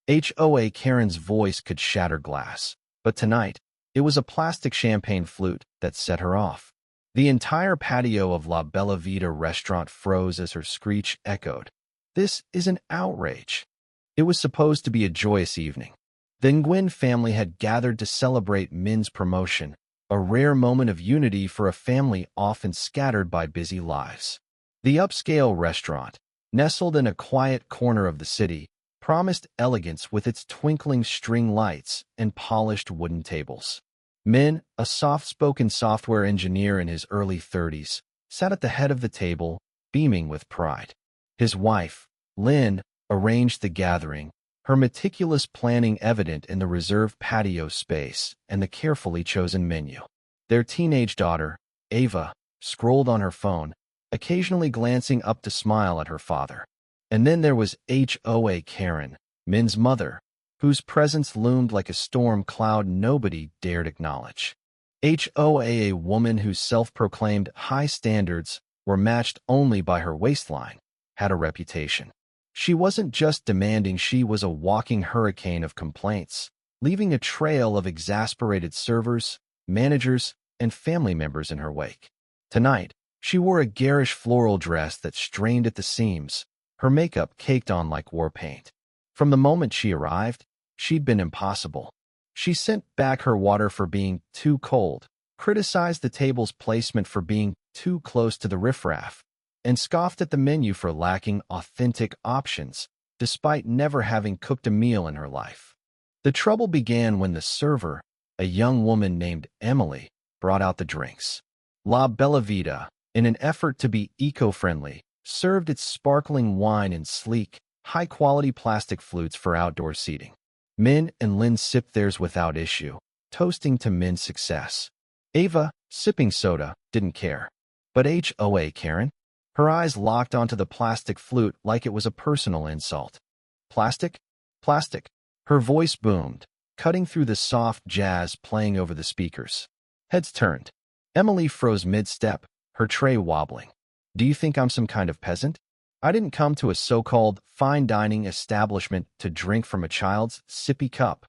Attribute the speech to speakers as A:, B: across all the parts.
A: Karen's voice could shatter glass, but tonight, it was a plastic champagne flute that set her off. The entire patio of La Bella Vita restaurant froze as her screech echoed. This is an outrage. It was supposed to be a joyous evening. The Nguyen family had gathered to celebrate Min's promotion, a rare moment of unity for a family often scattered by busy lives. The upscale restaurant, nestled in a quiet corner of the city, promised elegance with its twinkling string lights and polished wooden tables. Min, a soft-spoken software engineer in his early 30s, sat at the head of the table, beaming with pride. His wife, Lynn, arranged the gathering, her meticulous planning evident in the reserved patio space and the carefully chosen menu. Their teenage daughter, Ava, scrolled on her phone, occasionally glancing up to smile at her father. And then there was Karen, Min's mother, whose presence loomed like a storm cloud nobody dared acknowledge. A woman whose self-proclaimed high standards were matched only by her waistline, had a reputation. She wasn't just demanding, she was a walking hurricane of complaints, leaving a trail of exasperated servers, managers, and family members in her wake. Tonight, she wore a garish floral dress that strained at the seams, her makeup caked on like war paint. From the moment she arrived, she'd been impossible. She sent back her water for being too cold, criticized the table's placement for being too close to the riffraff, and scoffed at the menu for lacking authentic options, despite never having cooked a meal in her life. The trouble began when the server, a young woman named Emily, brought out the drinks. La Bella Vita, in an effort to be eco-friendly, served its sparkling wine in sleek, high-quality plastic flutes for outdoor seating. Min and Lynn sipped theirs without issue, toasting to Min's success. Ava, sipping soda, didn't care. But Karen? Her eyes locked onto the plastic flute like it was a personal insult. Plastic? Plastic. Her voice boomed, cutting through the soft jazz playing over the speakers. Heads turned. Emily froze mid-step, her tray wobbling. Do you think I'm some kind of peasant? I didn't come to a so-called fine dining establishment to drink from a child's sippy cup.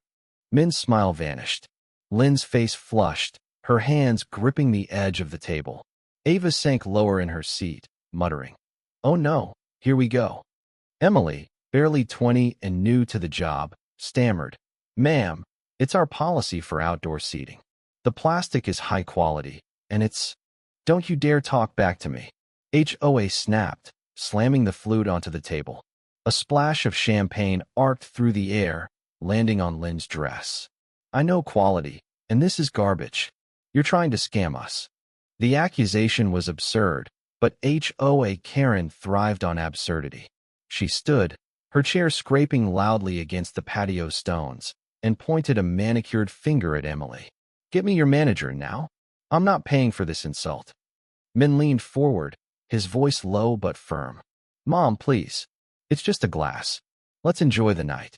A: Min's smile vanished. Lynn's face flushed, her hands gripping the edge of the table. Ava sank lower in her seat, muttering, "Oh no, here we go." Emily, barely 20 and new to the job, stammered, "Ma'am, it's our policy for outdoor seating. The plastic is high quality, and it's—" "Don't you dare talk back to me." Hoa snapped, slamming the flute onto the table. A splash of champagne arced through the air, landing on Lynn's dress. "I know quality, and this is garbage. You're trying to scam us." The accusation was absurd, but Karen thrived on absurdity. She stood, her chair scraping loudly against the patio stones, and pointed a manicured finger at Emily. "Get me your manager now. I'm not paying for this insult." Min leaned forward, his voice low but firm. "Mom, please. It's just a glass. Let's enjoy the night."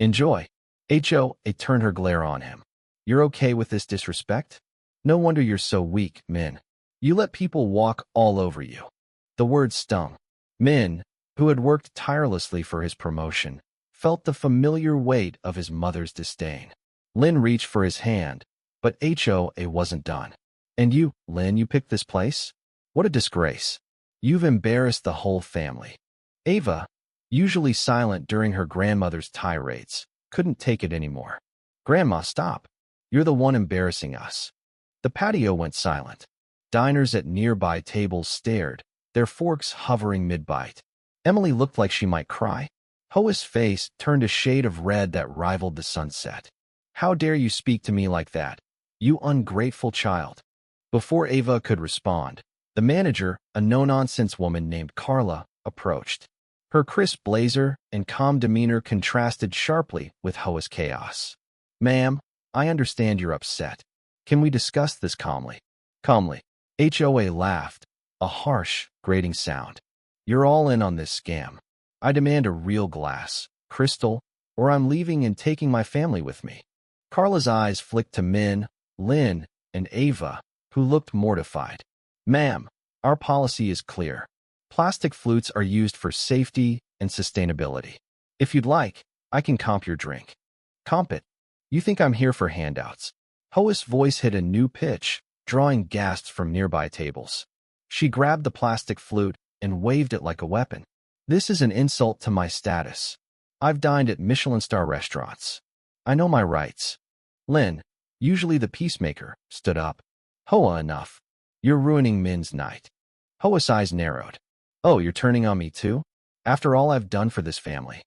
A: "Enjoy?" Hoa turned her glare on him. "You're okay with this disrespect? No wonder you're so weak, Min. You let people walk all over you." The word stung. Min, who had worked tirelessly for his promotion, felt the familiar weight of his mother's disdain. Lynn reached for his hand, but Hoa wasn't done. "And you, Lynn, you picked this place? What a disgrace. You've embarrassed the whole family." Ava, usually silent during her grandmother's tirades, couldn't take it anymore. "Grandma, stop. You're the one embarrassing us." The patio went silent. Diners at nearby tables stared, their forks hovering mid-bite. Emily looked like she might cry. Hoa's face turned a shade of red that rivaled the sunset. "How dare you speak to me like that, you ungrateful child?" Before Ava could respond, the manager, a no-nonsense woman named Carla, approached. Her crisp blazer and calm demeanor contrasted sharply with Hoa's chaos. "Ma'am, I understand you're upset. Can we discuss this calmly?" "Calmly." Hoa laughed, a harsh, grating sound. "You're all in on this scam. I demand a real glass, crystal, or I'm leaving and taking my family with me." Carla's eyes flicked to Min, Lynn, and Ava, who looked mortified. "Ma'am, our policy is clear. Plastic flutes are used for safety and sustainability. If you'd like, I can comp your drink. Comp it. You think I'm here for handouts? Ho's voice hit a new pitch, drawing gasps from nearby tables. She grabbed the plastic flute and waved it like a weapon. This is an insult to my status. I've dined at Michelin-star restaurants. I know my rights. Lin, usually the peacemaker, stood up. Hoa, enough. You're ruining Min's night. Hoa's eyes narrowed. Oh, you're turning on me too? After all I've done for this family.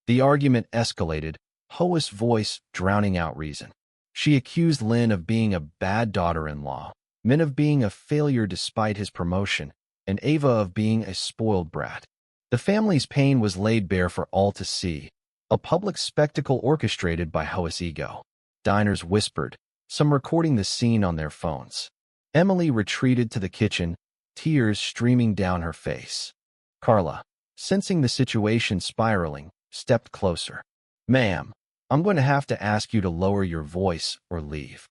A: The argument escalated, Hoa's voice drowning out reason. She accused Lin of being a bad daughter-in-law, Min of being a failure despite his promotion, and Ava of being a spoiled brat. The family's pain was laid bare for all to see, a public spectacle orchestrated by Hoa's ego. Diners whispered, some recording the scene on their phones. Emily retreated to the kitchen, tears streaming down her face. Carla, sensing the situation spiraling, stepped closer. Ma'am, I'm going to have to ask you to lower your voice or leave.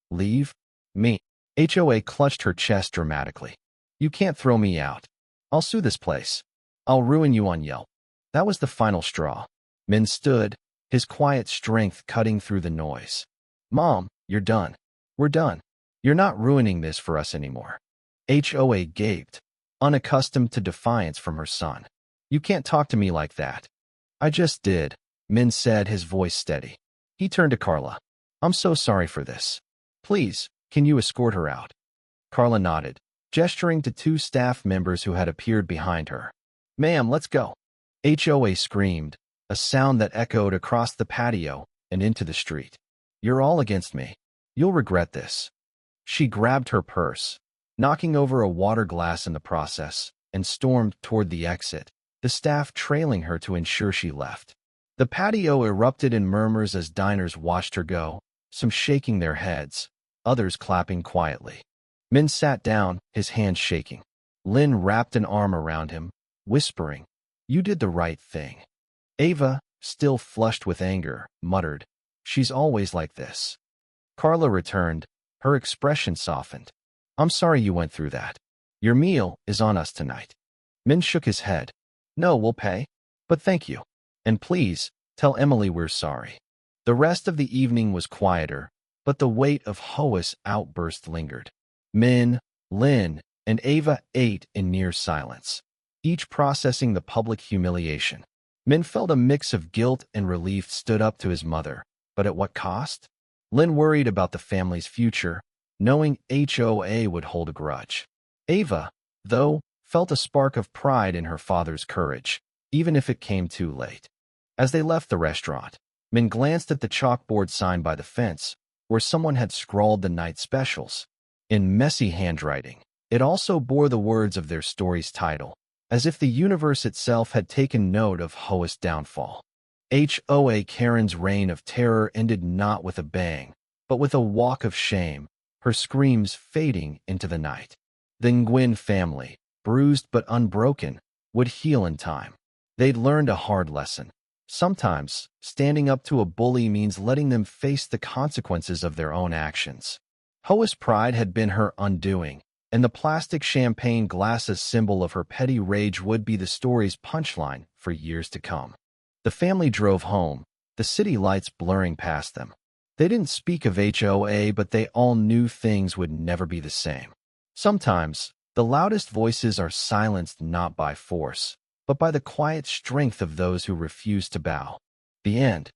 A: Leave? Me. Hoa clutched her chest dramatically. You can't throw me out. I'll sue this place. I'll ruin you on Yelp. That was the final straw. Min stood, his quiet strength cutting through the noise. Mom, you're done. We're done. You're not ruining this for us anymore. Hoa gaped, unaccustomed to defiance from her son. You can't talk to me like that. I just did, Min said, his voice steady. He turned to Carla. I'm so sorry for this. Please, can you escort her out? Carla nodded, gesturing to two staff members who had appeared behind her. Ma'am, let's go. Hoa screamed, a sound that echoed across the patio and into the street. You're all against me. You'll regret this. She grabbed her purse, knocking over a water glass in the process, and stormed toward the exit, the staff trailing her to ensure she left. The patio erupted in murmurs as diners watched her go, some shaking their heads, others clapping quietly. Min sat down, his hands shaking. Lin wrapped an arm around him, whispering, You did the right thing. Ava, still flushed with anger, muttered, She's always like this. Carla returned, her expression softened. I'm sorry you went through that. Your meal is on us tonight. Min shook his head. No, we'll pay. But thank you. And please, tell Emily we're sorry. The rest of the evening was quieter, but the weight of Hoa's outburst lingered. Min, Lin, and Ava ate in near silence, each processing the public humiliation. Min felt a mix of guilt and relief stood up to his mother, but at what cost? Lin worried about the family's future, knowing Hoa would hold a grudge. Ava, though, felt a spark of pride in her father's courage, even if it came too late. As they left the restaurant, Min glanced at the chalkboard sign by the fence, where someone had scrawled the night specials. In messy handwriting, it also bore the words of their story's title, as if the universe itself had taken note of Hoa's downfall. Karen's reign of terror ended not with a bang, but with a walk of shame, her screams fading into the night. The Nguyen family, bruised but unbroken, would heal in time. They'd learned a hard lesson. Sometimes, standing up to a bully means letting them face the consequences of their own actions. Hoa's pride had been her undoing, and the plastic champagne glasses symbol of her petty rage would be the story's punchline for years to come. The family drove home, the city lights blurring past them. They didn't speak of Hoa, but they all knew things would never be the same. Sometimes, the loudest voices are silenced not by force, but by the quiet strength of those who refuse to bow. The end.